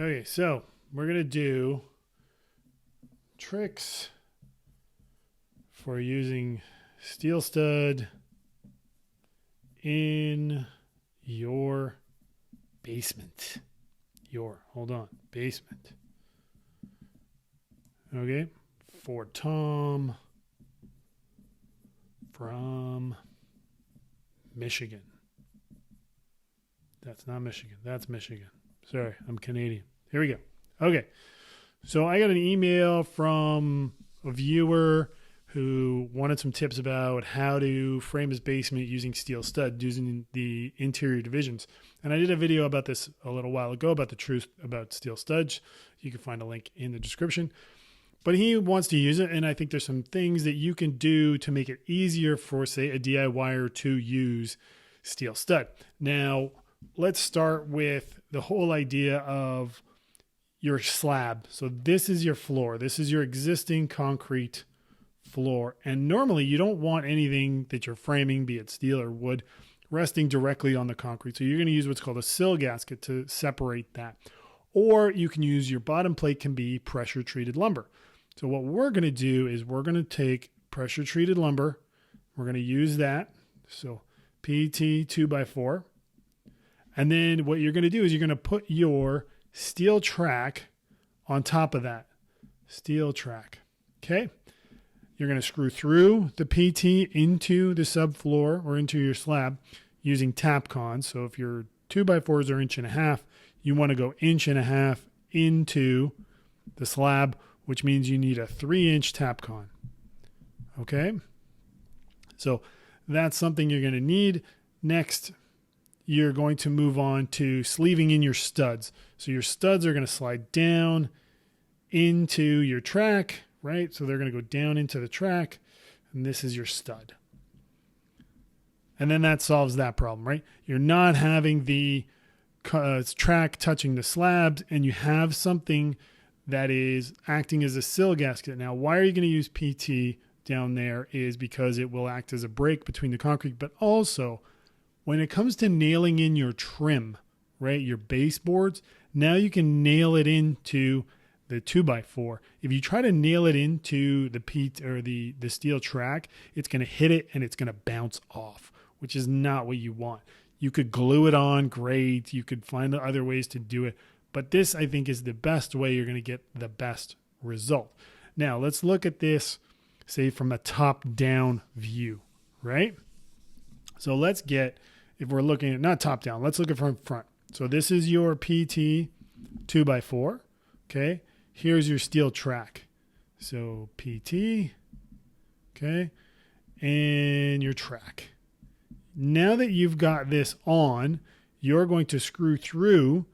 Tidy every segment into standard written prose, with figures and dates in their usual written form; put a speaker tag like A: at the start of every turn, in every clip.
A: Okay, so we're going to do tricks for using steel stud in your basement. Basement. Okay, for Tom from Michigan. That's not Michigan. That's Michigan. Sorry, I'm Canadian. Here we go. Okay. So I got an email from a viewer who wanted some tips about how to frame his basement using steel stud, using the interior divisions. And I did a video about this a little while ago about the truth about steel studs. You can find a link in the description. But he wants to use it, and I think there's some things that you can do to make it easier for, say, a DIYer to use steel stud. Now, let's start with the whole idea of your slab. So this is your floor. This is your existing concrete floor. And normally you don't want anything that you're framing, be it steel or wood, resting directly on the concrete. So you're going to use what's called a sill gasket to separate that. Or you can use your bottom plate can be pressure treated lumber. So what we're going to do is we're going to take pressure treated lumber. We're going to use that. So PT 2x4. And then what you're going to do is you're going to put your steel track on top of that. Steel track. Okay. You're going to screw through the PT into the subfloor or into your slab using Tapcon. So if your 2x4s are 1.5 inches, you want to go 1.5 inches into the slab, which means you need a 3-inch Tapcon. Okay. So that's something you're going to need. Next, you're going to move on to sleeving in your studs. So your studs are going to slide down into your track, right? So they're going to go down into the track, and this is your stud. And then that solves that problem, right? You're not having the track touching the slabs, and you have something that is acting as a sill gasket. Now, why are you going to use PT down there is because it will act as a break between the concrete, but also when it comes to nailing in your trim, right, your baseboards, now you can nail it into the 2x4. If you try to nail it into the the steel track, it's going to hit it and it's going to bounce off, which is not what you want. You could glue it on, great. You could find other ways to do it. But this, I think, is the best way you're going to get the best result. Now, let's look at this, say, from a top-down view, right? So let's get, if we're looking at, not top down, let's look at from front. So this is your PT 2x4, okay? Here's your steel track. So PT, okay, and your track. Now that you've got this on, you're going to screw through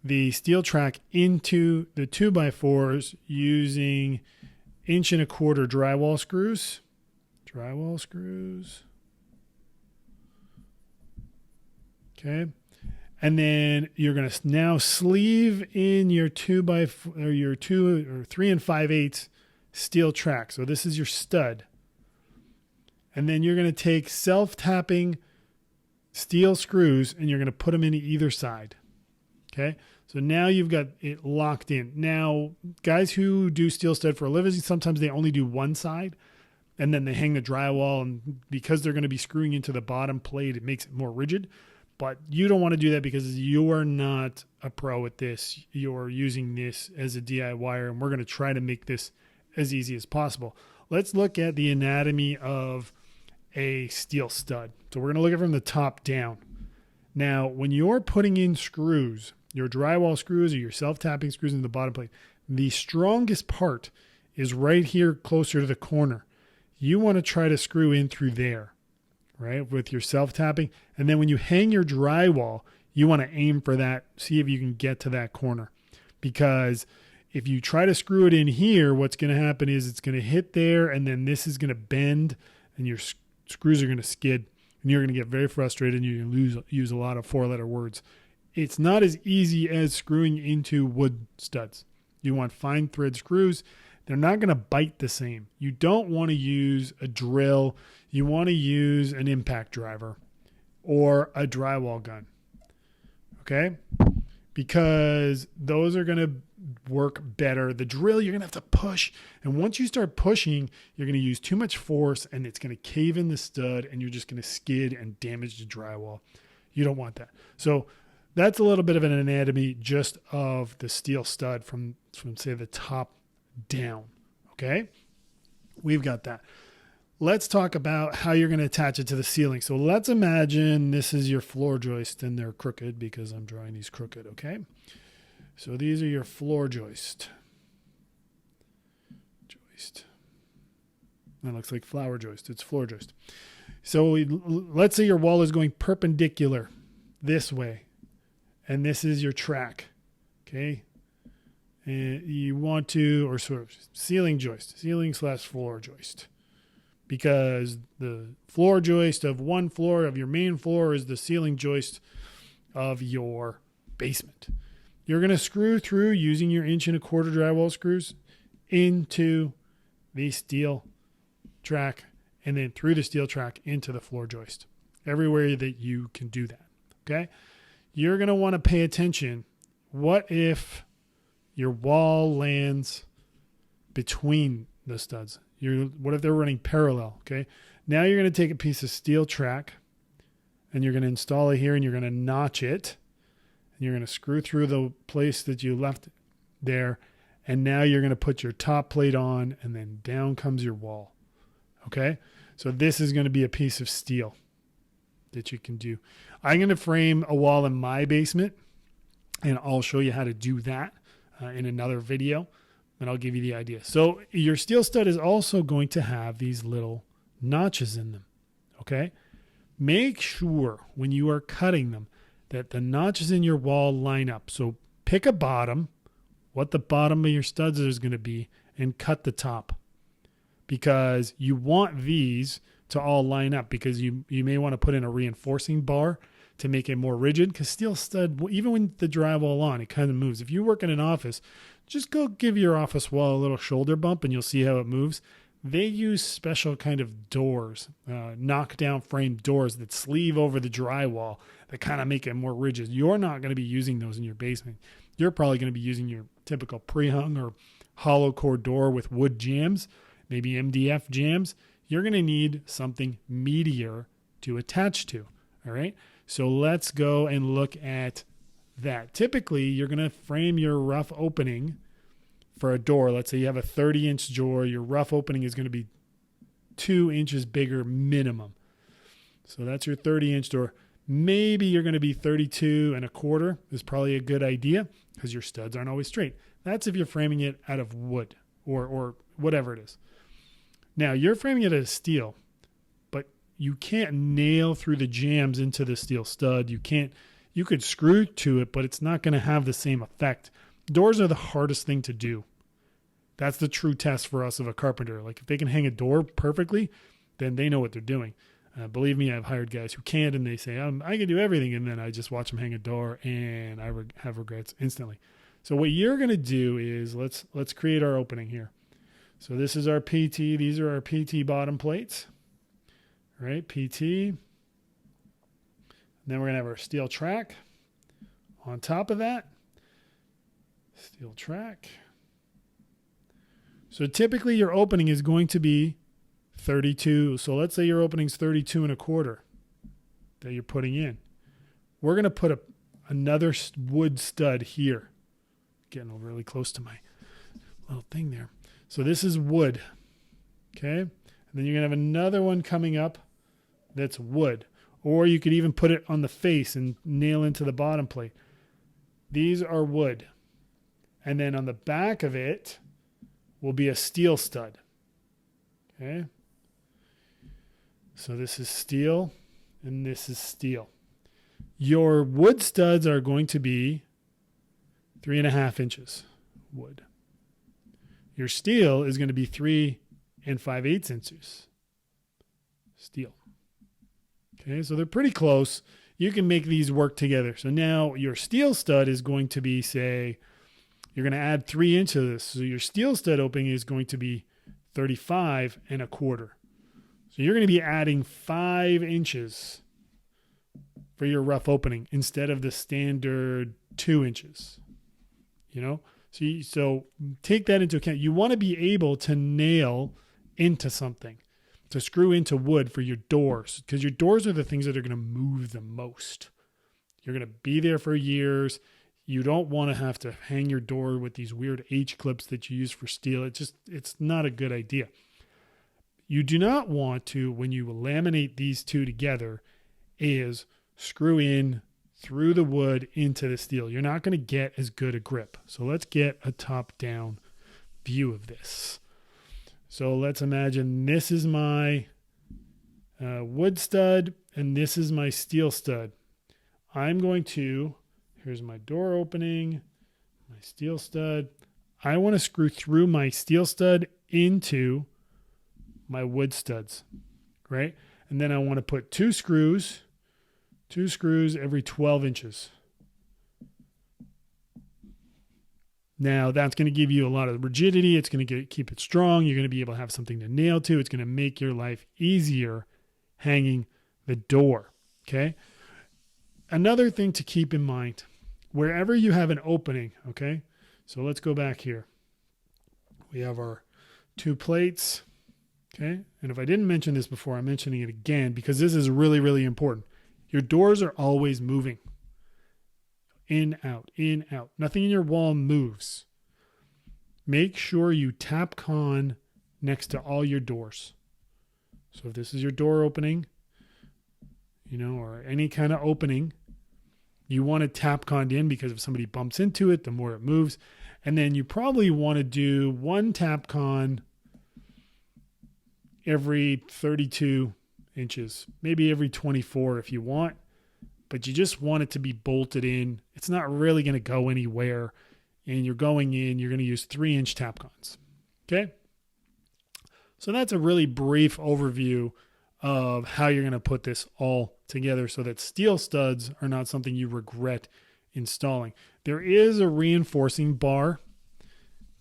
A: the steel track into the 2x4s using 1.25 drywall screws. Drywall screws. Okay. And then you're going to now sleeve in your 2x4 or your 2 or 3 5/8 steel track. So this is your stud. And then you're going to take self-tapping steel screws and you're going to put them into either side. Okay. So now you've got it locked in. Now, guys who do steel stud for a living, sometimes they only do one side and then they hang the drywall, and because they're going to be screwing into the bottom plate, it makes it more rigid. But you don't want to do that because you're not a pro at this. You're using this as a DIYer, and we're going to try to make this as easy as possible. Let's look at the anatomy of a steel stud. So we're going to look at it from the top down. Now, when you're putting in screws, your drywall screws or your self-tapping screws in the bottom plate, the strongest part is right here closer to the corner. You want to try to screw in through there, right, with your self-tapping. And then when you hang your drywall, you want to aim for that, see if you can get to that corner. Because if you try to screw it in here, what's going to happen is it's going to hit there, and then this is going to bend, and your screws are going to skid, and you're going to get very frustrated, and you're going to use a lot of 4-letter words. It's not as easy as screwing into wood studs. You want fine thread screws. They're not going to bite the same. You don't want to use a drill. You want to use an impact driver or a drywall gun. Okay? because those are going to work better. The drill, you're going to have to push. And once you start pushing, you're going to use too much force and it's going to cave in the stud and you're just going to skid and damage the drywall. You don't want that. So that's a little bit of an anatomy just of the steel stud from say the top down. Okay. We've got that. Let's talk about how you're going to attach it to the ceiling. So let's imagine this is your floor joist and they're crooked because I'm drawing these crooked. Okay. So these are your floor joist. That looks like flower joist. It's floor joist. So let's say your wall is going perpendicular this way. And this is your track. Okay. And you want to, or sort of ceiling / floor joist. Because the floor joist of one floor of your main floor is the ceiling joist of your basement. You're going to screw through using your 1 1/4 drywall screws into the steel track and then through the steel track into the floor joist. Everywhere that you can do that. Okay. You're going to want to pay attention. What if your wall lands between the studs? What if they're running parallel? Okay. Now you're going to take a piece of steel track and you're going to install it here and you're going to notch it and you're going to screw through the place that you left there. And now you're going to put your top plate on and then down comes your wall. Okay. So this is going to be a piece of steel that you can do. I'm going to frame a wall in my basement and I'll show you how to do that in another video. And I'll give you the idea. So your steel stud is also going to have these little notches in them. Okay. Make sure when you are cutting them that the notches in your wall line up. So pick a bottom, what the bottom of your studs is going to be, and cut the top. Because you want these to all line up because you may want to put in a reinforcing bar to make it more rigid because steel stud, even when the drywall on, it kind of moves. If you work in an office, just go give your office wall a little shoulder bump and you'll see how it moves. They use special kind of doors, knockdown frame doors that sleeve over the drywall that kind of make it more rigid. You're not going to be using those in your basement. You're probably going to be using your typical pre-hung or hollow core door with wood jambs, maybe MDF jambs. You're going to need something meatier to attach to. All right. So let's go and look at that. Typically, you're going to frame your rough opening for a door. Let's say you have a 30-inch door. Your rough opening is going to be 2 inches bigger minimum. So that's your 30-inch door. Maybe you're going to be 32 1/4 is probably a good idea because your studs aren't always straight. That's if you're framing it out of wood or whatever it is. Now, you're framing it as steel, but you can't nail through the jambs into the steel stud. You could screw to it, but it's not going to have the same effect. Doors are the hardest thing to do. That's the true test for us of a carpenter. Like if they can hang a door perfectly, then they know what they're doing. Believe me, I've hired guys who can't, and they say, I can do everything. And then I just watch them hang a door and I have regrets instantly. So what you're going to do is let's create our opening here. So this is our PT. These are our PT bottom plates, right? PT. And then we're going to have our steel track on top of that. Steel track. So typically your opening is going to be 32. So let's say your opening's 32 1/4 that you're putting in. We're going to put another wood stud here. Getting really close to my little thing there. So this is wood. Okay. And then you're going to have another one coming up that's wood. Or you could even put it on the face and nail into the bottom plate. These are wood. And then on the back of it will be a steel stud. Okay. So this is steel and this is steel. Your wood studs are going to be 3.5 inches wood. Your steel is going to be 3 5/8 inches steel. Okay, so they're pretty close. You can make these work together. So now your steel stud is going to be, say, you're going to add 3 inches of this. So your steel stud opening is going to be 35 1/4. So you're going to be adding 5 inches for your rough opening instead of the standard 2 inches. So take that into account. You want to be able to nail into something, to screw into wood for your doors, because your doors are the things that are going to move the most. You're going to be there for years. You don't want to have to hang your door with these weird H clips that you use for steel. It's not a good idea. You do not want to, when you laminate these two together, is screw in through the wood into the steel. You're not going to get as good a grip. So let's get a top-down view of this. So let's imagine this is my wood stud and this is my steel stud. Here's my door opening, my steel stud. I want to screw through my steel stud into my wood studs, right? And then I want to put two screws every 12 inches. Now that's going to give you a lot of rigidity. It's going to keep it strong. You're going to be able to have something to nail to. It's going to make your life easier hanging the door, okay? Another thing to keep in mind, wherever you have an opening, okay? So let's go back here. We have our 2 plates, okay? And if I didn't mention this before, I'm mentioning it again because this is really, really important. Your doors are always moving. In, out, in, out. Nothing in your wall moves. Make sure you tap con next to all your doors. So if this is your door opening, or any kind of opening, you want to tap con in because if somebody bumps into it, the more it moves. And then you probably want to do 1 tap con every 32 inches, maybe every 24 if you want, but you just want it to be bolted in. It's not really going to go anywhere, and you're going to use 3-inch tap cons. Okay. So that's a really brief overview of how you're going to put this all together so that steel studs are not something you regret installing. There is a reinforcing bar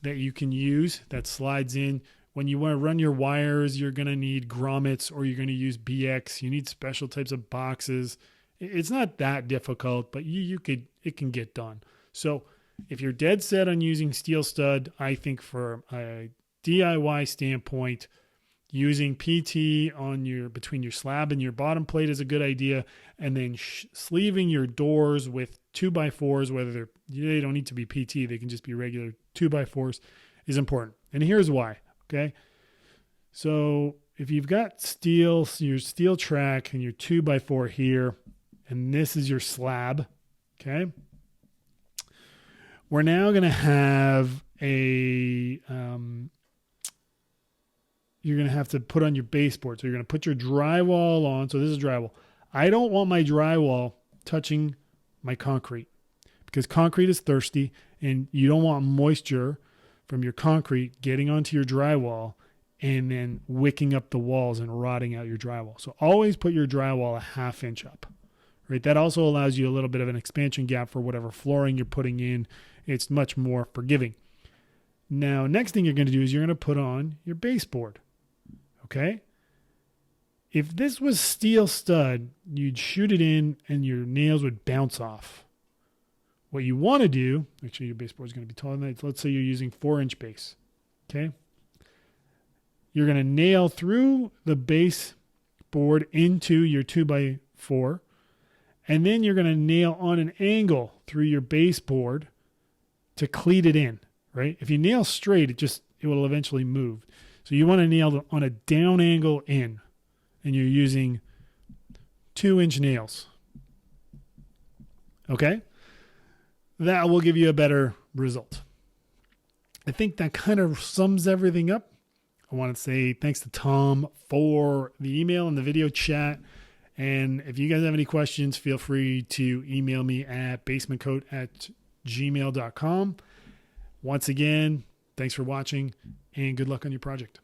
A: that you can use that slides in. When you want to run your wires, you're going to need grommets or you're going to use BX. You need special types of boxes. It's not that difficult, but it can get done. So if you're dead set on using steel stud, I think for a DIY standpoint, using PT between your slab and your bottom plate is a good idea. And then sleeving your doors with 2x4s, whether they don't need to be PT, they can just be regular 2x4s, is important. And here's why. Okay. So if you've got your steel track and your 2x4 here, and this is your slab. Okay. We're now going to have you're going to have to put on your baseboard. So you're going to put your drywall on. So this is drywall. I don't want my drywall touching my concrete because concrete is thirsty and you don't want moisture from your concrete getting onto your drywall and then wicking up the walls and rotting out your drywall. So always put your drywall a 1/2 inch up, right? That also allows you a little bit of an expansion gap for whatever flooring you're putting in. It's much more forgiving. Now, next thing you're going to do is you're going to put on your baseboard. Okay. If this was steel stud, you'd shoot it in and your nails would bounce off. What you want to do, actually your baseboard is going to be taller than that. Let's say you're using 4-inch base. Okay. You're going to nail through the baseboard into your 2x4. And then you're going to nail on an angle through your baseboard to cleat it in, right? If you nail straight, it will eventually move. So you want to nail on a down angle in, and you're using 2-inch nails. Okay? That will give you a better result. I think that kind of sums everything up. I want to say thanks to Tom for the email and the video chat. And if you guys have any questions, feel free to email me at basementcoat@gmail.com. Once again, thanks for watching and good luck on your project.